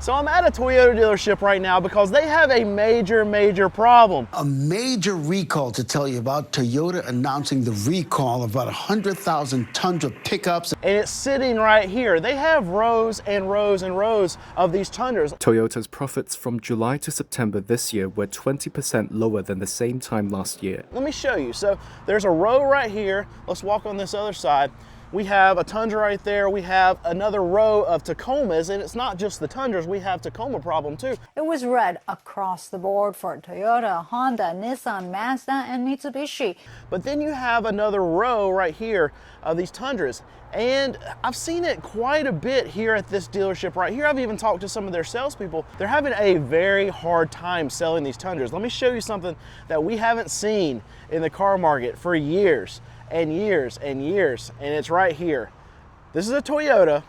So I'm at a Toyota dealership right now because they have a major problem. A major recall to tell you about. Toyota announcing the recall of about 100,000 Tundra pickups. And it's sitting right here. They have rows and rows and rows of these Tundras. Toyota's profits from July to September this year were 20% lower than the same time last year. Let me show you. So there's a row right here. Let's walk on this other side. We have a Tundra right there. We have another row of Tacomas, and it's not just the Tundras. We have Tacoma problem too. It was red across the board for Toyota, Honda, Nissan, Mazda, and Mitsubishi. But then you have another row right here of these Tundras. And I've seen it quite a bit here at this dealership right here. I've even talked to some of their salespeople. They're having a very hard time selling these Tundras. Let me show you something that we haven't seen in the car market for years and years and years, and it's right here. This is a Toyota,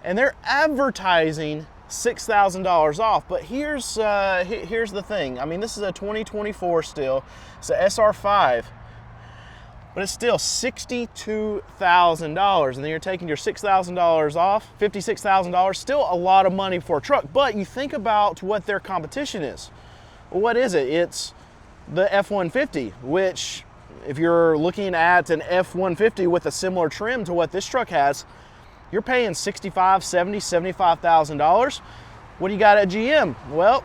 and they're advertising $6,000 off, but here's the thing. I mean, this is a 2024 still. It's a SR5, but it's still $62,000, and then you're taking your $6,000 off, $56,000, still a lot of money for a truck. But you think about what their competition is. Well, what is it? It's the F-150, which, if you're looking at an F-150 with a similar trim to what this truck has, you're paying $65,000, $70,000, $75,000. What do you got at GM? Well,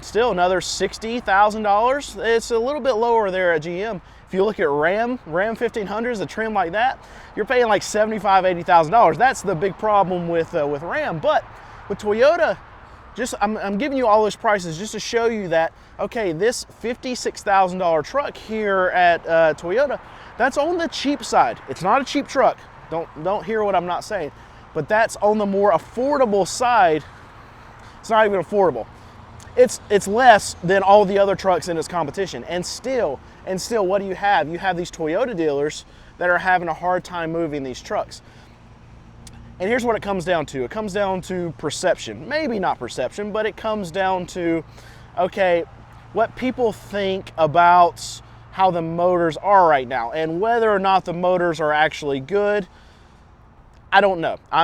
still another $60,000. It's a little bit lower there at GM. If you look at Ram 1500s, a trim like that, you're paying like $75,000, $80,000. That's the big problem with Ram. But with Toyota, I'm giving you all those prices just to show you that, okay, this $56,000 truck here at Toyota, that's on the cheap side. It's not a cheap truck. Don't hear what I'm not saying, but that's on the more affordable side. It's not even affordable. It's less than all the other trucks in its competition. And still, what do you have? You have these Toyota dealers that are having a hard time moving these trucks. And here's what it comes down to. It comes down to perception. Maybe not perception, but it comes down to, okay, what people think about how the motors are right now, and whether or not the motors are actually good. I don't know. I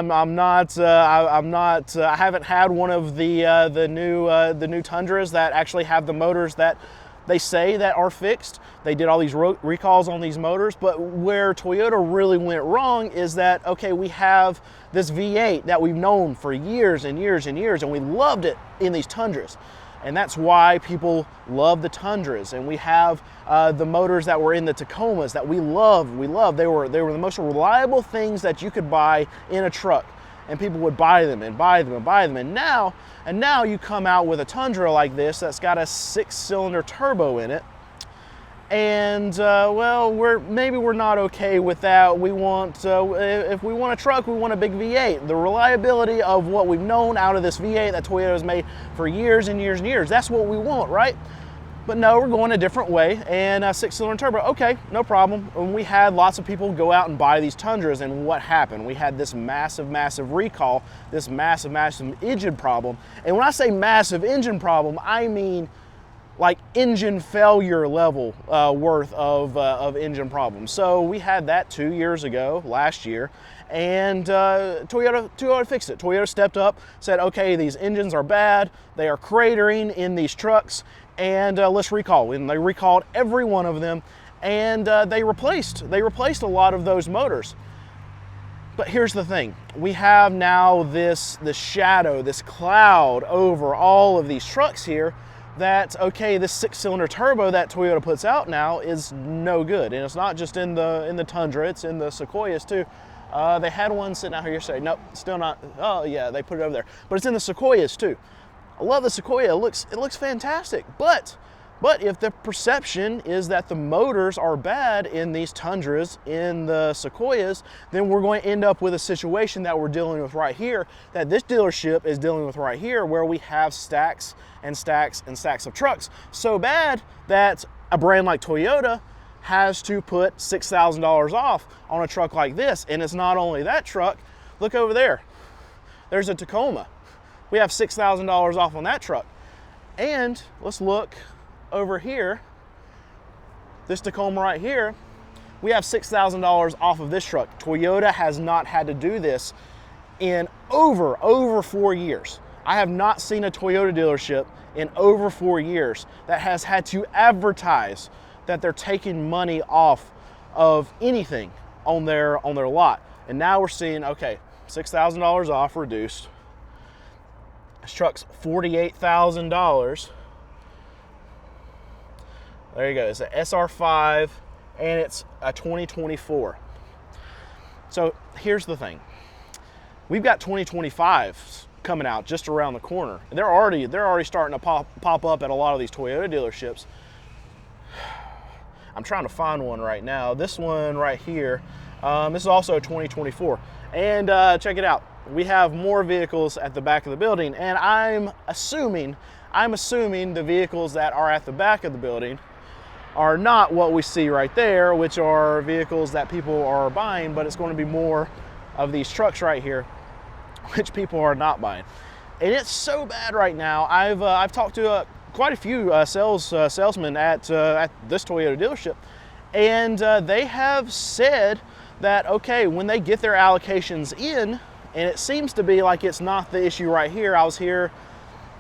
haven't had one of the new Tundras that actually have the motors that they say that are fixed. They did all these recalls on these motors, but where Toyota really went wrong is that, okay, we have this V8 that we've known for years and years and years, and we loved it in these Tundras. And that's why people love the Tundras. And we have the motors that were in the Tacomas that we loved. They were the most reliable things that you could buy in a truck. And people would buy them and buy them and buy them. And now you come out with a Tundra like this that's got a 6-cylinder turbo in it. And well, maybe we're not okay with that. We want, if we want a truck, we want a big V8. The reliability of what we've known out of this V8 that Toyota has made for years and years and years. That's what we want, right? But no, we're going a different way, and a 6-cylinder turbo, okay, no problem. And we had lots of people go out and buy these Tundras, and what happened? We had this massive recall, this massive engine problem. And when I say massive engine problem, I mean like engine failure level worth of engine problems. So we had that 2 years ago, last year, and Toyota fixed it. Toyota stepped up, said, okay, these engines are bad, they are cratering in these trucks, and let's recall. And they recalled every one of them, and they replaced a lot of those motors. But here's the thing, we have now this shadow, this cloud over all of these trucks here, that, okay, this 6-cylinder turbo that Toyota puts out now is no good. And it's not just in the Tundra, it's in the Sequoias too. They had one sitting out here yesterday. Nope, still not. Oh yeah, they put it over there. But it's in the Sequoias too. I love the Sequoia, it looks fantastic. But if the perception is that the motors are bad in these Tundras, in the Sequoias, then we're going to end up with a situation that we're dealing with right here, that this dealership is dealing with right here, where we have stacks and stacks and stacks of trucks. So bad that a brand like Toyota has to put $6,000 off on a truck like this. And it's not only that truck, look over there. There's a Tacoma. We have $6,000 off on that truck. And let's look over here, this Tacoma right here, we have $6,000 off of this truck. Toyota has not had to do this in over 4 years. I have not seen a Toyota dealership in over 4 years that has had to advertise that they're taking money off of anything on their lot. And now we're seeing, okay, $6,000 off reduced. This truck's $48,000. There you go. It's an SR5 and it's a 2024. So here's the thing. We've got 2025s coming out just around the corner. They're already starting to pop up at a lot of these Toyota dealerships. I'm trying to find one right now. This one right here, this is also a 2024. And check it out. We have more vehicles at the back of the building, and I'm assuming the vehicles that are at the back of the building are not what we see right there, which are vehicles that people are buying, but it's going to be more of these trucks right here, which people are not buying. And it's so bad right now. I've talked to quite a few salesmen at this Toyota dealership, and they have said that, okay, when they get their allocations in, and it seems to be like it's not the issue right here. I was here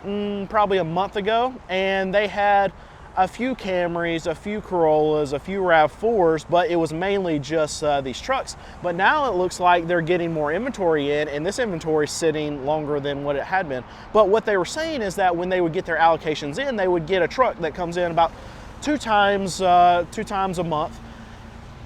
probably a month ago, and they had a few Camrys, a few Corollas, a few RAV4s, but it was mainly just these trucks. But now it looks like they're getting more inventory in, and this inventory is sitting longer than what it had been. But what they were saying is that when they would get their allocations in, they would get a truck that comes in about two times a month.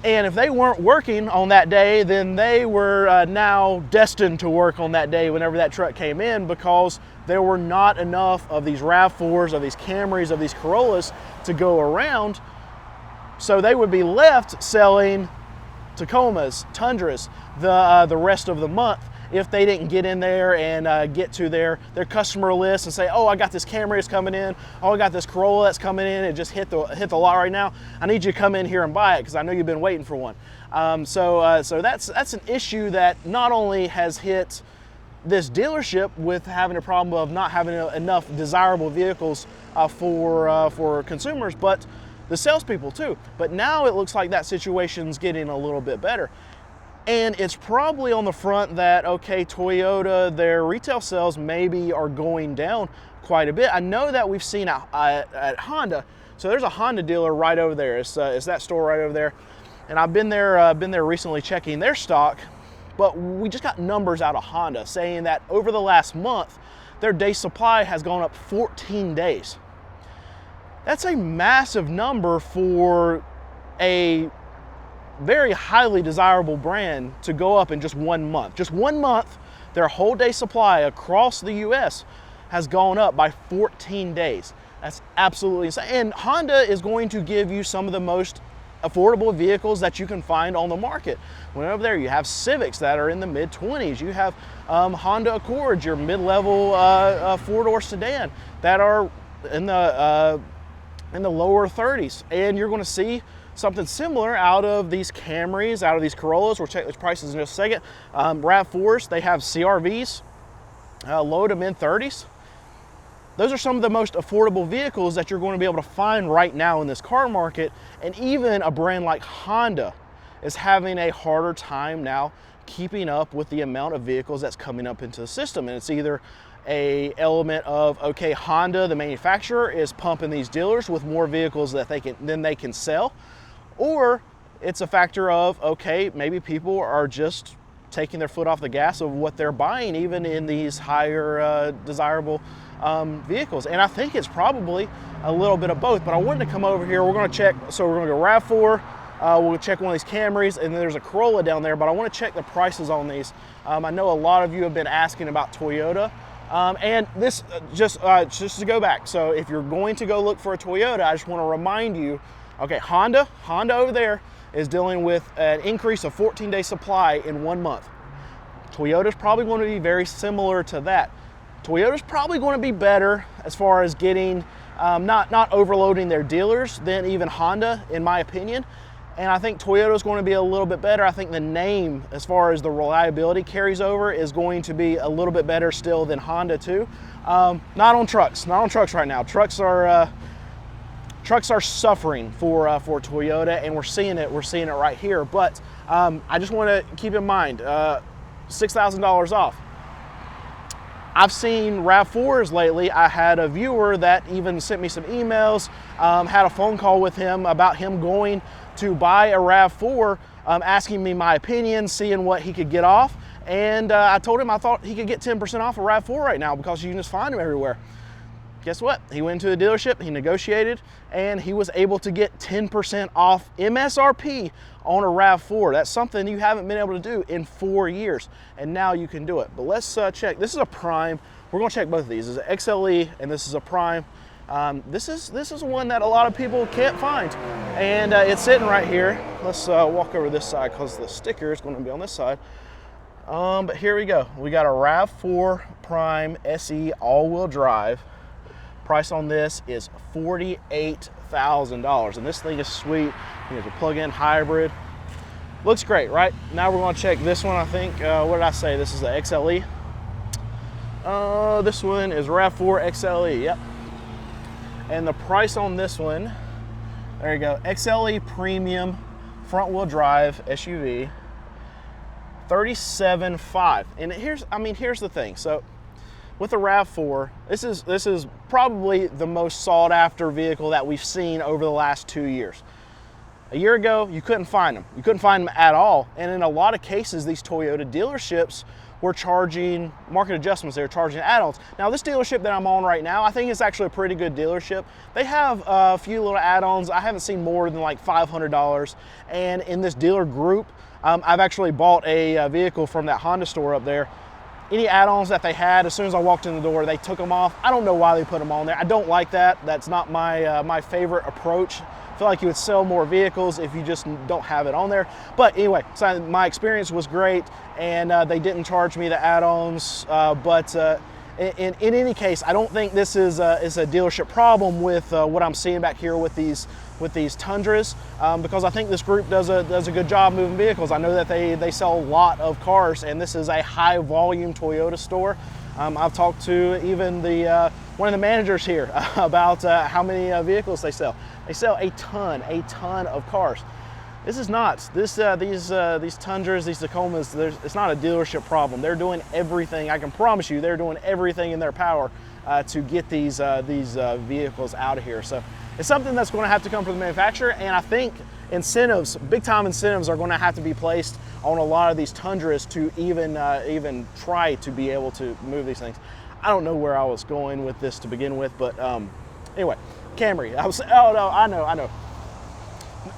And if they weren't working on that day, then they were now destined to work on that day whenever that truck came in, because there were not enough of these RAV4s, of these Camrys, of these Corollas to go around. So they would be left selling Tacomas, Tundras, the rest of the month if they didn't get in there and get to their customer list and say, oh, I got this Camry that's coming in, oh, I got this Corolla that's coming in, it just hit the lot right now. I need you to come in here and buy it because I know you've been waiting for one. So that's an issue that not only has hit this dealership with having a problem of not having enough desirable vehicles for consumers, but the salespeople too. But now it looks like that situation's getting a little bit better. And it's probably on the front that, okay, Toyota, their retail sales maybe are going down quite a bit. I know that we've seen at Honda, so there's a Honda dealer right over there. It's that store right over there. And I've been there recently checking their stock, but we just got numbers out of Honda saying that over the last month, their day supply has gone up 14 days. That's a massive number for a very highly desirable brand to go up in just 1 month. Just 1 month, their whole day supply across the US has gone up by 14 days. That's absolutely insane. And Honda is going to give you some of the most affordable vehicles that you can find on the market. When over there, you have Civics that are in the mid-20s. You have Honda Accords, your mid-level four-door sedan, that are in the lower 30s. And you're going to see something similar out of these Camrys, out of these Corollas. We'll check those prices in just a second. RAV4s, they have CRVs, low to mid-30s. Those are some of the most affordable vehicles that you're going to be able to find right now in this car market. And even a brand like Honda is having a harder time now keeping up with the amount of vehicles that's coming up into the system. And it's either a element of, okay, Honda, the manufacturer, is pumping these dealers with more vehicles that they can sell, or it's a factor of, okay, maybe people are just taking their foot off the gas of what they're buying, even in these higher desirable vehicles. And I think it's probably a little bit of both, but I wanted to come over here. We're going to check, so we're going to go RAV4, we'll check one of these Camrys, and then there's a Corolla down there, but I want to check the prices on these. I know a lot of you have been asking about Toyota. And this, just to go back, so if you're going to go look for a Toyota, I just want to remind you, okay, Honda over there is dealing with an increase of 14-day supply in 1 month. Toyota's probably going to be very similar to that. Toyota's probably going to be better as far as getting, not overloading their dealers than even Honda, in my opinion. And I think Toyota's going to be a little bit better. I think the name, as far as the reliability carries over, is going to be a little bit better still than Honda too. Not on trucks right now. Trucks are suffering for Toyota, and we're seeing it right here. But I just want to keep in mind, $6,000 off. I've seen RAV4s lately. I had a viewer that even sent me some emails, had a phone call with him about him going to buy a RAV4, asking me my opinion, seeing what he could get off. And I told him I thought he could get 10% off a RAV4 right now because you can just find them everywhere. Guess what? He went to the dealership, he negotiated, and he was able to get 10% off MSRP on a RAV4. That's something you haven't been able to do in 4 years, and now you can do it. But let's check. This is a Prime. We're gonna check both of these. This is an XLE, and this is a Prime. This is one that a lot of people can't find, and it's sitting right here. Let's walk over this side because the sticker is gonna be on this side. But here we go. We got a RAV4 Prime SE all-wheel drive. Price on this is $48,000, and this thing is sweet. It's a plug-in hybrid. Looks great, right? Now we're going to check this one. I think, what did I say? This is the XLE. This one is RAV4 XLE. Yep. And the price on this one, there you go, XLE Premium front-wheel drive SUV, $37,500. And here's the thing. So, with the RAV4, this is probably the most sought after vehicle that we've seen over the last 2 years. A year ago, you couldn't find them. You couldn't find them at all. And in a lot of cases, these Toyota dealerships were charging market adjustments. They were charging add-ons. Now, this dealership that I'm on right now, I think it's actually a pretty good dealership. They have a few little add-ons. I haven't seen more than like $500. And in this dealer group, I've actually bought a vehicle from that Honda store up there. Any add-ons that they had, as soon as I walked in the door, they took them off. I don't know why they put them on there. I don't like that. That's not my my favorite approach. I feel like you would sell more vehicles if you just don't have it on there. But anyway, so my experience was great, and they didn't charge me the add-ons. In any case, I don't think this is a dealership problem with what I'm seeing back here with these Tundras, because I think this group does a good job moving vehicles. I know that they sell a lot of cars, and this is a high volume Toyota store. I've talked to even one of the managers here about how many vehicles they sell. They sell a ton of cars. This is not these Tundras, these Tacomas. It's not a dealership problem. They're doing everything. I can promise you, they're doing everything in their power to get these vehicles out of here. So it's something that's going to have to come from the manufacturer, and I think incentives, big time incentives, are going to have to be placed on a lot of these Tundras to even try to be able to move these things. I don't know where I was going with this to begin with, but anyway, Camry. I know.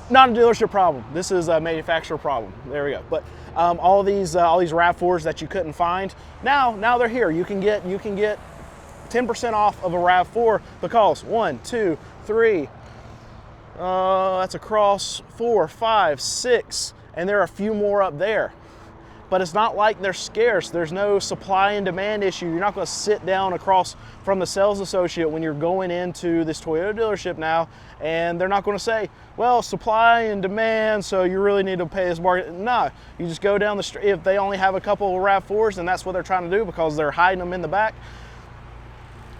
Not a dealership problem. This is a manufacturer problem. There we go. But all these RAV4s that you couldn't find, now they're here. You can get 10% off of a RAV4 because 1, 2, 3. That's across 4, 5, 6, and there are a few more up there. But it's not like they're scarce. There's no supply and demand issue. You're not going to sit down across from the sales associate when you're going into this Toyota dealership now, and they're not going to say, well, supply and demand, so you really need to pay this market. No, you just go down the street. If they only have a couple of RAV4s, and that's what they're trying to do because they're hiding them in the back,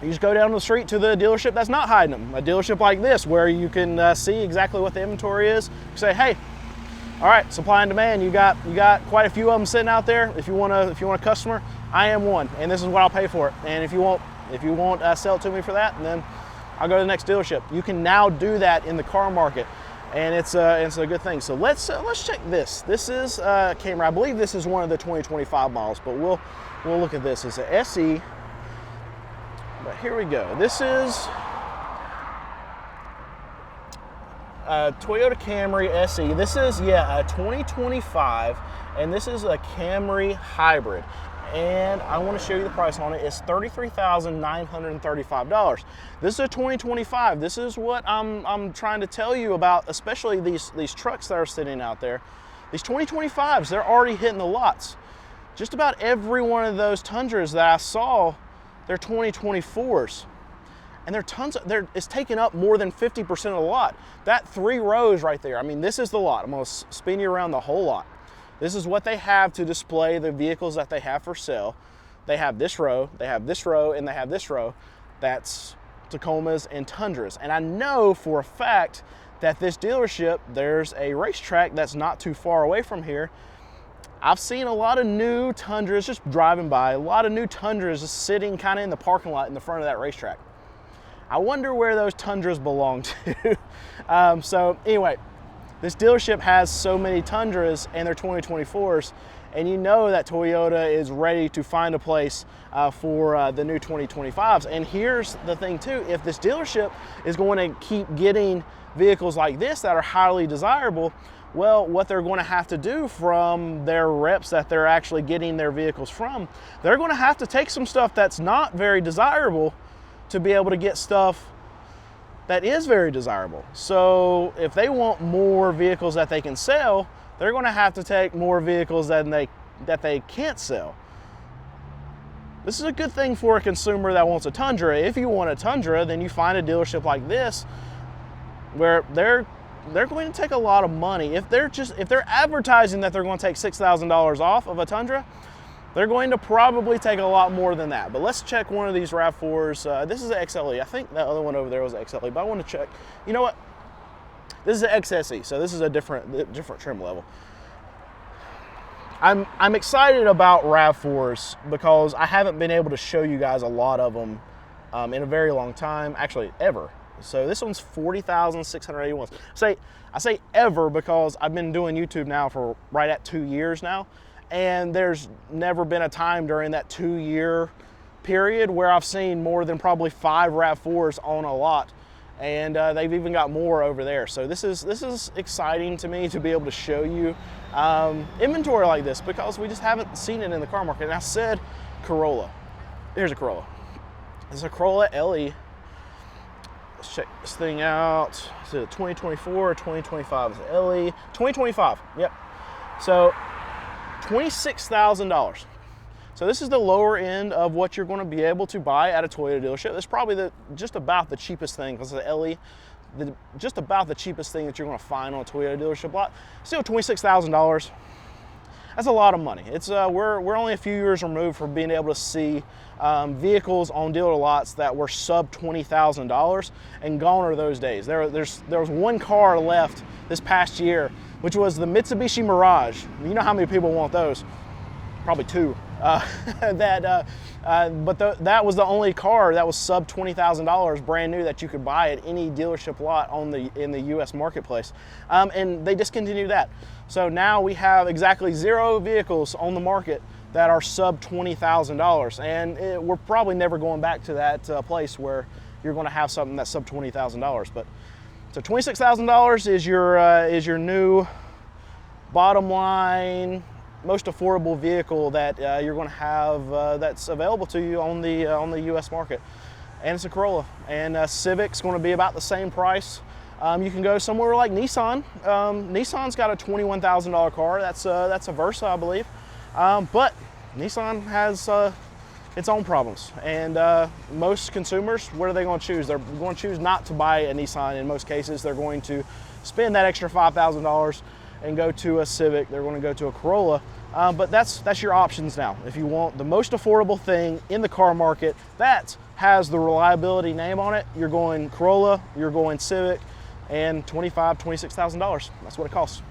you just go down the street to the dealership that's not hiding them. A dealership like this where you can see exactly what the inventory is. You say, hey, all right, supply and demand. You got quite a few of them sitting out there. If you want a customer, I am one, and this is what I'll pay for it. And if you won't sell it to me for that, then I'll go to the next dealership. You can now do that in the car market, and it's a good thing. So let's check this. This is Camry. I believe this is one of the 2025 models, but we'll look at this. It's an SE. But here we go. This is Toyota Camry SE. This is, a 2025, and this is a Camry hybrid. And I want to show you the price on it. It's $33,935. This is a 2025. This is what I'm trying to tell you about, especially these trucks that are sitting out there. These 2025s, they're already hitting the lots. Just about every one of those Tundras that I saw, they're 2024s. And it's taken up more than 50% of the lot. That 3 rows right there, I mean, this is the lot. I'm gonna spin you around the whole lot. This is what they have to display the vehicles that they have for sale. They have this row, they have this row, and they have this row. That's Tacomas and Tundras. And I know for a fact that this dealership, there's a racetrack that's not too far away from here. I've seen a lot of new Tundras just driving by, a lot of new Tundras just sitting kind of in the parking lot in the front of that racetrack. I wonder where those Tundras belong to. So anyway, this dealership has so many Tundras and their 2024s, and you know that Toyota is ready to find a place for the new 2025s. And here's the thing too, if this dealership is going to keep getting vehicles like this that are highly desirable, well, what they're going to have to do from their reps that they're actually getting their vehicles from, they're going to have to take some stuff that's not very desirable to be able to get stuff that is very desirable. So if they want more vehicles that they can sell, they're going to have to take more vehicles that they can't sell. This is a good thing for a consumer that wants a Tundra. If you want a Tundra, then you find a dealership like this where they're going to take a lot of money. If they're advertising that they're going to take $6,000 off of a Tundra, they're going to probably take a lot more than that. But let's check one of these RAV4s. This is an XLE. I think that other one over there was an XLE, but I want to check. You know what? This is an XSE, so this is a different trim level. I'm excited about RAV4s because I haven't been able to show you guys a lot of them in a very long time, actually ever. So this one's 40,681. I say ever because I've been doing YouTube now for right at 2 years now, and there's never been a time during that 2-year period where I've seen more than probably 5 RAV4s on a lot, and they've even got more over there. So this is exciting to me to be able to show you inventory like this because we just haven't seen it in the car market. And I said Corolla. Here's a Corolla. It's a Corolla LE. Let's check this thing out. Is it 2024 or 2025? It's LE. 2025, yep. So $26,000. So this is the lower end of what you're going to be able to buy at a Toyota dealership. It's probably just about the cheapest thing because the LE, just about the cheapest thing that you're going to find on a Toyota dealership lot. Still $26,000. That's a lot of money. It's we're only a few years removed from being able to see vehicles on dealer lots that were sub $20,000, and gone are those days. There was one car left this past year, which was the Mitsubishi Mirage. You know how many people want those? Probably 2. That was the only car that was sub $20,000 brand new that you could buy at any dealership lot in the U.S. marketplace, and they discontinued that. So now we have exactly 0 vehicles on the market that are sub $20,000, and we're probably never going back to that place where you're going to have something that's sub $20,000. But so $26,000 is your new bottom line, most affordable vehicle that you're going to have that's available to you on the U.S. market, and it's a Corolla. And Civic's going to be about the same price. You can go somewhere like Nissan. Nissan's got a $21,000 car. That's a Versa, I believe. But Nissan has its own problems, and most consumers, what are they going to choose? They're going to choose not to buy a Nissan in most cases. They're going to spend that extra $5,000 and go to a Civic. They're going to go to a Corolla. But that's your options now. If you want the most affordable thing in the car market that has the reliability name on it, you're going Corolla, you're going Civic, and $26,000. That's what it costs.